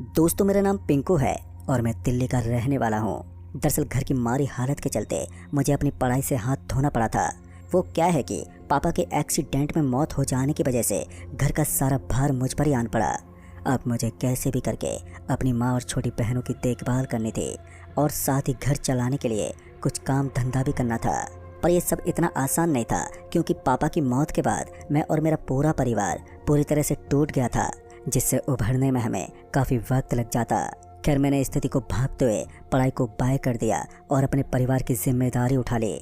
दोस्तों, मेरा नाम पिंकू है और मैं दिल्ली का रहने वाला हूँ। दरअसल घर की मारी हालत के चलते मुझे अपनी पढ़ाई से हाथ धोना पड़ा था। वो क्या है कि पापा के एक्सीडेंट में मौत हो जाने की वजह से घर का सारा भार मुझ पर ही आन पड़ा। अब मुझे कैसे भी करके अपनी माँ और छोटी बहनों की देखभाल करनी थी और साथ ही घर चलाने के लिए कुछ काम धंधा भी करना था। पर यह सब इतना आसान नहीं था, क्योंकि पापा की मौत के बाद मैं और मेरा पूरा परिवार पूरी तरह से टूट गया था, जिससे उभरने में हमें काफ़ी वक्त लग जाता। खैर, मैंने स्थिति को भांपते हुए पढ़ाई को बाय कर दिया और अपने परिवार की जिम्मेदारी उठा ली।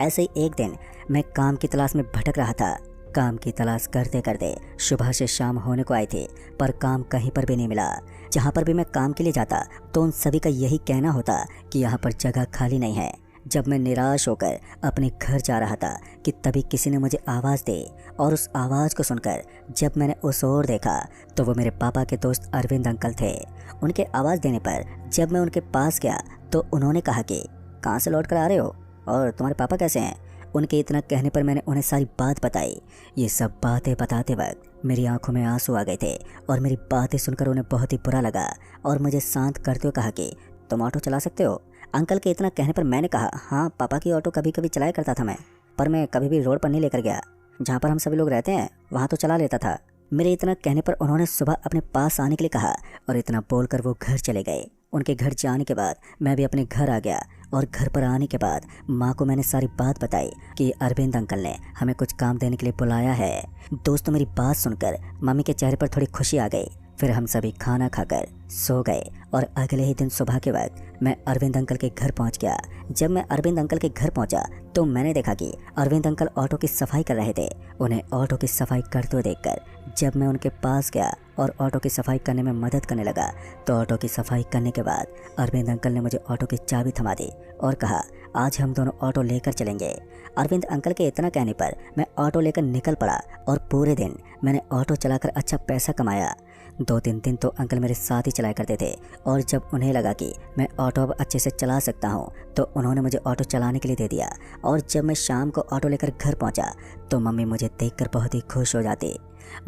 ऐसे ही एक दिन मैं काम की तलाश में भटक रहा था। काम की तलाश करते करते सुबह से शाम होने को आई थी, पर काम कहीं पर भी नहीं मिला। जहाँ पर भी मैं काम के लिए जाता तो उन सभी का यही कहना होता कि यहाँ पर जगह खाली नहीं है। जब मैं निराश होकर अपने घर जा रहा था कि तभी किसी ने मुझे आवाज़ दी, और उस आवाज़ को सुनकर जब मैंने उस ओर देखा तो वो मेरे पापा के दोस्त अरविंद अंकल थे। उनके आवाज़ देने पर जब मैं उनके पास गया तो उन्होंने कहा कि कहाँ से लौट कर आ रहे हो और तुम्हारे पापा कैसे हैं। उनके इतना कहने पर मैंने उन्हें सारी बात बताई। ये सब बातें बताते वक्त मेरी आंखों में आंसू आ गए थे और मेरी बातें सुनकर उन्हें बहुत ही बुरा लगा और मुझे शांत करते हुए कहा कि तुम ऑटो चला सकते हो। अंकल के इतना कहने पर मैंने कहा, हाँ पापा की ऑटो कभी कभी चलाया करता था मैं, पर मैं कभी भी रोड पर नहीं लेकर गया। जहाँ पर हम सभी लोग रहते हैं वहाँ तो चला लेता था। मेरे इतना कहने पर उन्होंने सुबह अपने पास आने के लिए कहा और इतना बोलकर वो घर चले गए। उनके घर जाने के बाद मैं भी अपने घर आ गया और घर पर आने के बाद माँ को मैंने सारी बात बताई कि अरविंद अंकल ने हमें कुछ काम देने के लिए बुलाया है। दोस्तों, मेरी बात सुनकर मम्मी के चेहरे पर थोड़ी खुशी आ गई। फिर हम सभी खाना खाकर सो गए और अगले ही दिन सुबह के वक्त मैं अरविंद अंकल के घर पहुंच गया। जब मैं अरविंद अंकल के घर पहुंचा तो मैंने देखा कि अरविंद अंकल ऑटो की सफाई कर रहे थे। उन्हें ऑटो की सफाई करते हुए देखकर जब मैं उनके पास गया और ऑटो की सफाई करने में मदद करने लगा तो ऑटो की सफाई करने के बाद अरविंद अंकल ने मुझे ऑटो की चाबी थमा दी और कहा, आज हम दोनों ऑटो लेकर चलेंगे। अरविंद अंकल के इतना कहने पर मैं ऑटो लेकर निकल पड़ा और पूरे दिन मैंने ऑटो चलाकर अच्छा पैसा कमाया। 2-3 दिन तो अंकल मेरे साथ ही चलाया करते थे और जब उन्हें लगा कि मैं ऑटो अब अच्छे से चला सकता हूँ तो उन्होंने मुझे ऑटो चलाने के लिए दे दिया। और जब मैं शाम को ऑटो लेकर घर पहुँचा तो मम्मी मुझे देखकर बहुत ही खुश हो जाती।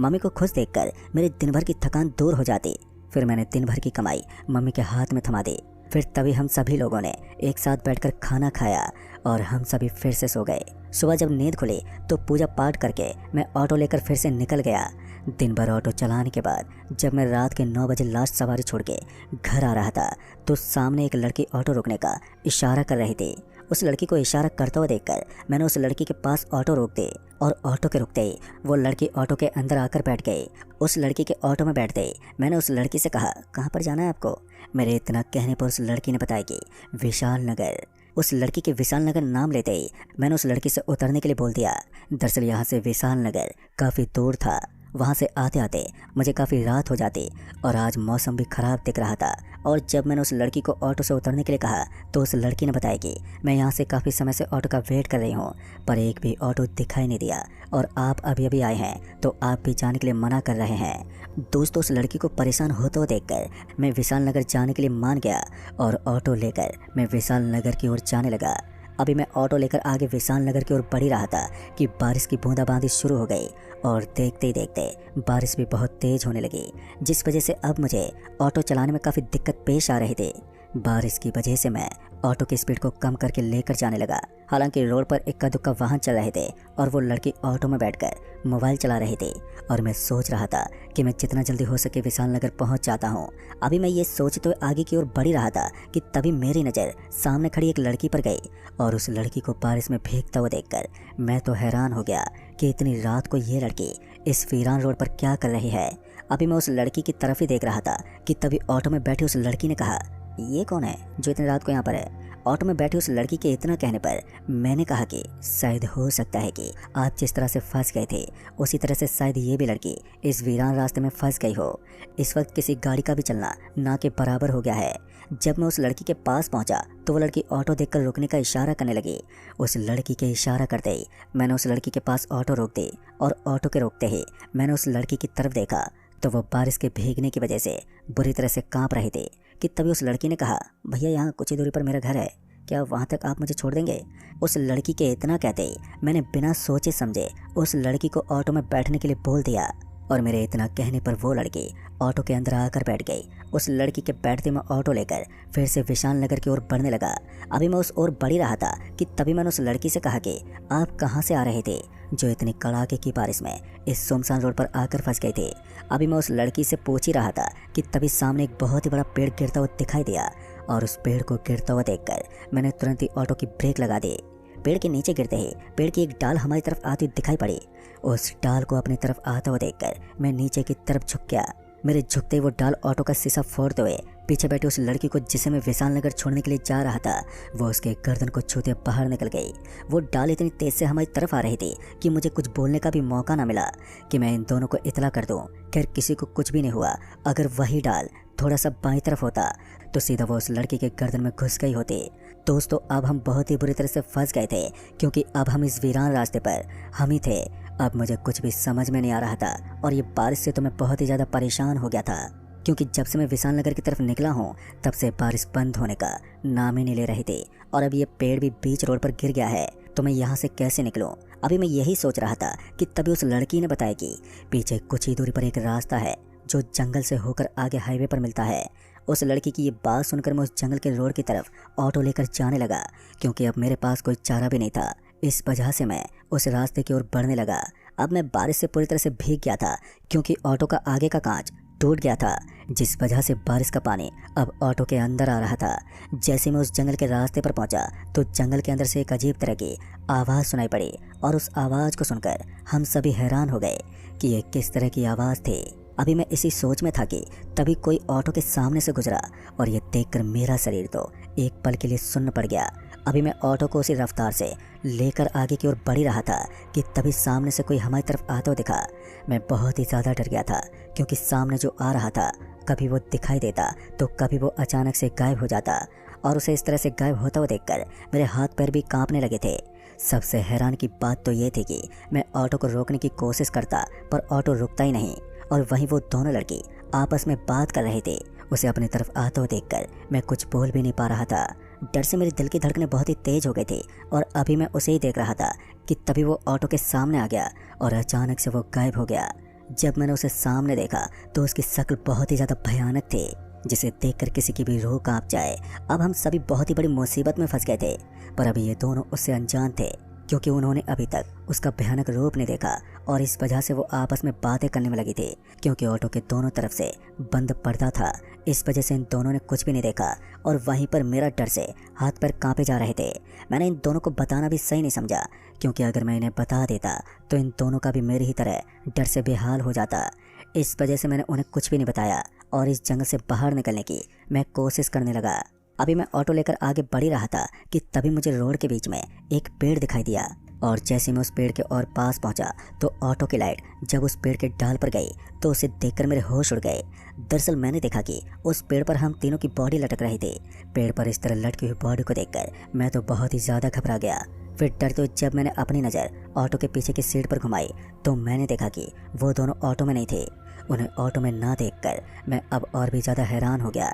मम्मी को खुश देखकर मेरे दिन भर की थकान दूर हो जाती। फिर मैंने दिन भर की कमाई मम्मी के हाथ में थमा दी। फिर तभी हम सभी लोगों ने एक साथ बैठकर खाना खाया और हम सभी फिर से सो गए। सुबह जब नींद खुली तो पूजा पाठ करके मैं ऑटो लेकर फिर से निकल गया। दिन भर ऑटो चलाने के बाद जब मैं रात के 9 बजे लास्ट सवारी छोड़ के घर आ रहा था तो सामने एक लड़की ऑटो रुकने का इशारा कर रही थी। उस लड़की को इशारा करते हुए देखकर मैंने उस लड़की के पास ऑटो रोक दी और ऑटो के रुकते ही वो लड़की ऑटो के अंदर आकर बैठ गई। उस लड़की के ऑटो में बैठते ही मैंने उस लड़की से कहा, कहाँ पर जाना है आपको। मेरे इतना कहने पर उस लड़की ने बताया कि विशाल नगर। उस लड़की के विशाल नगर नाम लेते ही मैंने उस लड़की से उतरने के लिए बोल दिया। दरअसल यहाँ से विशाल नगर काफ़ी दूर था। वहाँ से आते आते मुझे काफ़ी रात हो जाती और आज मौसम भी ख़राब दिख रहा था। और जब मैंने उस लड़की को ऑटो से उतरने के लिए कहा तो उस लड़की ने बताया कि मैं यहाँ से काफ़ी समय से ऑटो का वेट कर रही हूँ, पर एक भी ऑटो दिखाई नहीं दिया और आप अभी अभी आए हैं तो आप भी जाने के लिए मना कर रहे हैं। दोस्तों, उस लड़की को परेशान होते हुए देखकर मैं विशाल नगर जाने के लिए मान गया और ऑटो लेकर मैं विशाल नगर की ओर जाने लगा। अभी मैं ऑटो लेकर आगे विशाल नगर की ओर बढ़ ही रहा था कि बारिश की बूंदाबांदी शुरू हो गई और देखते ही देखते बारिश भी बहुत तेज़ होने लगी, जिस वजह से अब मुझे ऑटो चलाने में काफ़ी दिक्कत पेश आ रही थी। बारिश की वजह से मैं ऑटो की स्पीड को कम करके लेकर जाने लगा। हालांकि रोड पर इक्का दुक्का वाहन चल रहे थे और वो लड़की ऑटो में बैठकर मोबाइल चला रही थी और मैं सोच रहा था कि मैं जितना जल्दी हो सके विशाल नगर पहुंच जाता हूं। अभी मैं ये सोचते हुए आगे की ओर बढ़ रहा था कि तभी मेरी नज़र सामने खड़ी एक लड़की पर गई और उस लड़की को बारिश में भीगता हुआ देखकर मैं तो हैरान हो गया कि इतनी रात को ये लड़की इस वीरान रोड पर क्या कर रही है। अभी मैं उस लड़की की तरफ ही देख रहा था कि तभी ऑटो में बैठी उस लड़की ने कहा, ये कौन है जो इतनी रात को यहाँ पर है। ऑटो में बैठी उस लड़की के इतना कहने पर मैंने कहा कि शायद हो सकता है कि आप जिस तरह से फंस गए थे उसी तरह से शायद ये भी लड़की इस वीरान रास्ते में फंस गई हो। इस वक्त किसी गाड़ी का भी चलना ना के बराबर हो गया है। जब मैं उस लड़की के पास पहुंचा तो वो लड़की ऑटो देखकर रुकने का इशारा करने लगी। उस लड़की के इशारा करते ही मैंने उस लड़की के पास ऑटो रोक दी और ऑटो के रोकते ही मैंने उस लड़की की तरफ देखा तो वो बारिश के भीगने की वजह से बुरी तरह से काँप रही थी कि तभी उस लड़की ने कहा, भैया यहाँ कुछ ही दूरी पर मेरा घर है, क्या वहाँ तक आप मुझे छोड़ देंगे। उस लड़की के इतना कहते ही मैंने बिना सोचे समझे उस लड़की को ऑटो में बैठने के लिए बोल दिया। और मेरे इतना कहने पर वो लड़की ऑटो के अंदर आकर बैठ गई। उस लड़की के बैठते मैं ऑटो लेकर फिर से विशाल नगर की ओर बढ़ने लगा। अभी मैं उस ओर बढ़ ही रहा था कि तभी मैंने उस लड़की से कहा कि आप कहाँ से आ रहे थे, जो इतनी कड़ाके की बारिश में इस सुनसान रोड पर आकर फंस गए थे। अभी मैं उस लड़की से पूछ ही रहा था कि तभी सामने एक बहुत ही बड़ा पेड़ गिरता हुआ दिखाई दिया और उस पेड़ को गिरता हुआ देखकर मैंने तुरंत ही ऑटो की ब्रेक लगा दी। पेड़ के नीचे गिरते ही पेड़ की एक डाल हमारी तरफ आती हुई दिखाई पड़ी। उस डाल को अपनी तरफ आता हुआ देखकर मैं नीचे की तरफ झुक गया। मेरे झुकते ही वो डाल ऑटो का शीशा फोड़ते हुए पीछे बैठी उस लड़की को जिसे मैं विशाल नगर छोड़ने के लिए जा रहा था, वो उसके गर्दन को छूते बाहर निकल गई। वो डाल इतनी तेज से हमारी तरफ आ रही थी कि मुझे कुछ बोलने का भी मौका ना मिला कि मैं इन दोनों को इतला कर दूं। खैर किसी को कुछ भी नहीं हुआ। अगर वही डाल थोड़ा सा बाईं तरफ होता तो सीधा वो उस लड़की के गर्दन में घुस गई होती। दोस्तों अब हम बहुत ही बुरी तरह से फंस गए थे, क्योंकि अब हम इस वीरान रास्ते पर हम ही थे। अब मुझे कुछ भी समझ में नहीं आ रहा था और ये बारिश से तो मैं बहुत ही ज़्यादा परेशान हो गया था, क्योंकि जब से मैं विशाल नगर की तरफ निकला हूँ तब से बारिश बंद होने का नाम ही नहीं ले रही थी। और अब ये पेड़ भी बीच रोड पर गिर गया है तो मैं यहाँ से कैसे निकलूँ। अभी मैं यही सोच रहा था कि तभी उस लड़की ने बताया कि पीछे कुछ ही दूरी पर एक रास्ता है जो जंगल से होकर आगे हाईवे पर मिलता है। उस लड़की की ये बात सुनकर मैं उस जंगल के रोड की तरफ ऑटो लेकर जाने लगा, क्योंकि अब मेरे पास कोई चारा भी नहीं था। इस वजह से मैं उस रास्ते की ओर बढ़ने लगा। अब मैं बारिश से पूरी तरह से भीग गया था, क्योंकि ऑटो का आगे का कांच टूट गया था, जिस वजह से बारिश का पानी अब ऑटो के अंदर आ रहा था। जैसे मैं उस जंगल के रास्ते पर पहुंचा तो जंगल के अंदर से एक अजीब तरह की आवाज़ सुनाई पड़ी और उस आवाज़ को सुनकर हम सभी हैरान हो गए कि ये किस तरह की आवाज़ थी। अभी मैं इसी सोच में था कि तभी कोई ऑटो के सामने से गुजरा और ये देखकर मेरा शरीर तो एक पल के लिए सुन्न पड़ गया। अभी मैं ऑटो को उसी रफ्तार से लेकर आगे की ओर बढ़ ही रहा था कि तभी सामने से कोई हमारी तरफ आता हुआ दिखा। मैं बहुत ही ज़्यादा डर गया था, क्योंकि सामने जो आ रहा था कभी वो दिखाई देता तो कभी वो अचानक से गायब हो जाता, और उसे इस तरह से गायब होता हुआ देखकर मेरे हाथ पैर भी कांपने लगे थे। सबसे हैरान की बात तो ये थी कि मैं ऑटो को रोकने की कोशिश करता पर ऑटो रुकता ही नहीं, और वहीं वो दोनों लड़की आपस में बात कर रहे थे। उसे अपनी तरफ आता हुआ देखकर मैं कुछ बोल भी नहीं पा रहा था। डर से मेरे दिल की धड़कनें बहुत ही तेज हो गई थी, और अभी मैं उसे ही देख रहा था कि तभी वो ऑटो के सामने आ गया और अचानक से वो गायब हो गया। जब मैंने उसे सामने देखा तो उसकी शक्ल बहुत ही ज़्यादा भयानक थी, जिसे देखकर किसी की भी रूह कांप जाए। अब हम सभी बहुत ही बड़ी मुसीबत में फंस गए थे, पर अभी ये दोनों उससे अनजान थे, क्योंकि उन्होंने अभी तक उसका भयानक रूप नहीं देखा, और इस वजह से वो आपस में बातें करने में लगी थी। क्योंकि ऑटो के दोनों तरफ से बंद पर्दा था, इस वजह से इन दोनों ने कुछ भी नहीं देखा, और वहीं पर मेरा डर से हाथ पैर कांपे जा रहे थे। मैंने इन दोनों को बताना भी सही नहीं समझा, क्योंकि अगर मैं इन्हें बता देता तो इन दोनों का भी मेरी ही तरह डर से बेहाल हो जाता। इस वजह से मैंने उन्हें कुछ भी नहीं बताया और इस जंगल से बाहर निकलने की मैं कोशिश करने लगा। अभी मैं ऑटो लेकर आगे बढ़ ही रहा था कि तभी मुझे रोड के बीच में एक पेड़ दिखाई दिया, और जैसे मैं उस पेड़ के और पास पहुंचा तो ऑटो की लाइट जब उस पेड़ के डाल पर गई तो उसे देखकर मेरे होश उड़ गए। दरअसल मैंने देखा कि उस पेड़ पर हम तीनों की बॉडी लटक रही थी। पेड़ पर इस तरह लटकी हुई बॉडी को देखकर मैं तो बहुत ही ज़्यादा घबरा गया। फिर डरते हुए जब मैंने अपनी नज़र ऑटो के पीछे की सीट पर घुमाई तो मैंने देखा कि वो दोनों ऑटो में नहीं थे। उन्हें ऑटो में ना देखकर मैं अब और भी ज़्यादा हैरान हो गया।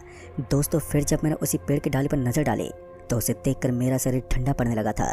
दोस्तों फिर जब मैंने उसी पेड़ की डाली पर नज़र डाली तो उसे देखकर मेरा शरीर ठंडा पड़ने लगा था।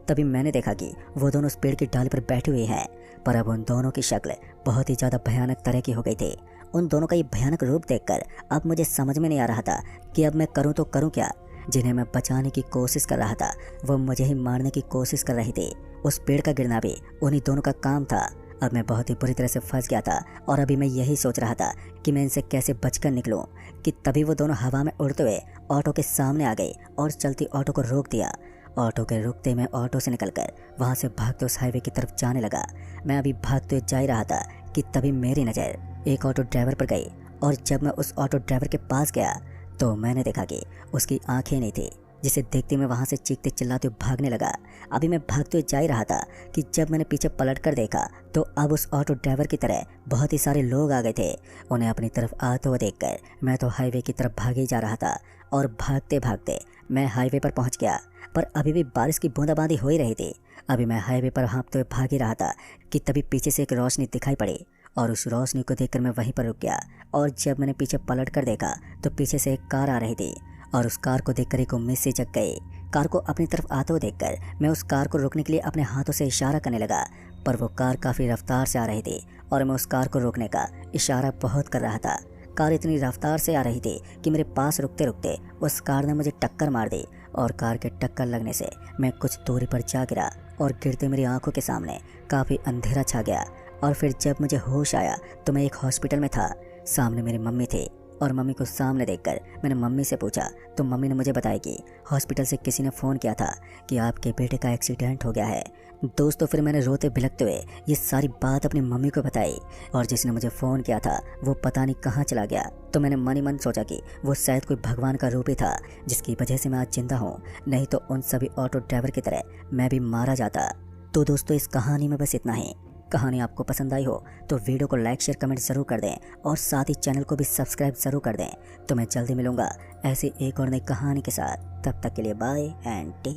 तभी मैंने देखा कि वो दोनों उस पेड़ की डाली पर बैठे हुए हैं, पर अब उन दोनों की शक्ल बहुत ही ज़्यादा भयानक तरह की हो गई थी। उन दोनों का ये भयानक रूप देखकर अब मुझे समझ में नहीं आ रहा था कि अब मैं करूँ तो करूँ क्या। जिन्हें मैं बचाने की कोशिश कर रहा था वो मुझे ही मारने की कोशिश कर रही थी। उस पेड़ का गिरना भी उन्हीं दोनों का काम था। अब मैं बहुत ही बुरी तरह से फंस गया था, और अभी मैं यही सोच रहा था कि मैं इनसे कैसे बचकर निकलूं कि तभी वो दोनों हवा में उड़ते हुए ऑटो के सामने आ गई और चलती ऑटो को रोक दिया। ऑटो के रुकते मैं ऑटो से निकलकर वहाँ से भागते उस हाईवे की तरफ जाने लगा। मैं अभी भागते हुए जा ही रहा था कि तभी मेरी नज़र एक ऑटो ड्राइवर पर गई, और जब मैं उस ऑटो ड्राइवर के पास गया तो मैंने देखा कि उसकी आंखें नहीं थी, जिसे देखते मैं वहाँ से चीखते चिल्लाते हुए भागने लगा। अभी मैं भागते हुए जा ही रहा था कि जब मैंने पीछे पलट कर देखा तो अब उस ऑटो ड्राइवर की तरह बहुत ही सारे लोग आ गए थे। उन्हें अपनी तरफ आते हुए देखकर मैं तो हाईवे की तरफ भागे जा रहा था, और भागते भागते मैं हाईवे पर पहुंच गया। पर अभी भी बारिश की बूंदाबांदी हो ही रही थी। अभी मैं हाईवे पर हाँफते हुए भाग ही रहा था कि तभी पीछे से एक रोशनी दिखाई पड़ी, और उस रोशनी को देखकर मैं वहीं पर रुक गया। और जब मैंने पीछे पलट कर देखा तो पीछे से एक कार आ रही थी, और उस कार को देखकर एक उम्मीद से जग गई। कार को अपनी तरफ आते हुए देखकर मैं उस कार को रोकने के लिए अपने हाथों से इशारा करने लगा, पर वो कार काफ़ी रफ्तार से आ रही थी और मैं उस कार को रोकने का इशारा बहुत कर रहा था। कार इतनी रफ्तार से आ रही थी कि मेरे पास रुकते रुकते उस कार ने मुझे टक्कर मार दी और कार के टक्कर लगने से मैं कुछ दूरी पर जा गिरा और गिरते मेरी आंखों के सामने काफ़ी अंधेरा छा गया। और फिर जब मुझे होश आया तो मैं एक हॉस्पिटल में था। सामने मेरी मम्मी थी और मम्मी को सामने देखकर मैंने मम्मी से पूछा तो मम्मी ने मुझे बताया कि हॉस्पिटल से किसी ने फ़ोन किया था कि आपके बेटे का एक्सीडेंट हो गया है। दोस्तों फिर मैंने रोते बिलखते हुए ये सारी बात अपनी मम्मी को बताई और जिसने मुझे फ़ोन किया था वो पता नहीं कहाँ चला गया। तो मैंने मन ही मन सोचा कि वो शायद कोई भगवान का रूप ही था जिसकी वजह से मैं आज जिंदा हूँ, नहीं तो उन सभी ऑटो ड्राइवर की तरह मैं भी मारा जाता। तो दोस्तों इस कहानी में बस इतना ही। कहानी आपको पसंद आई हो तो वीडियो को लाइक शेयर कमेंट ज़रूर कर दें और साथ ही चैनल को भी सब्सक्राइब ज़रूर कर दें। तो मैं जल्दी मिलूंगा ऐसी एक और नई कहानी के साथ। तब तक के लिए बाय एंड टेक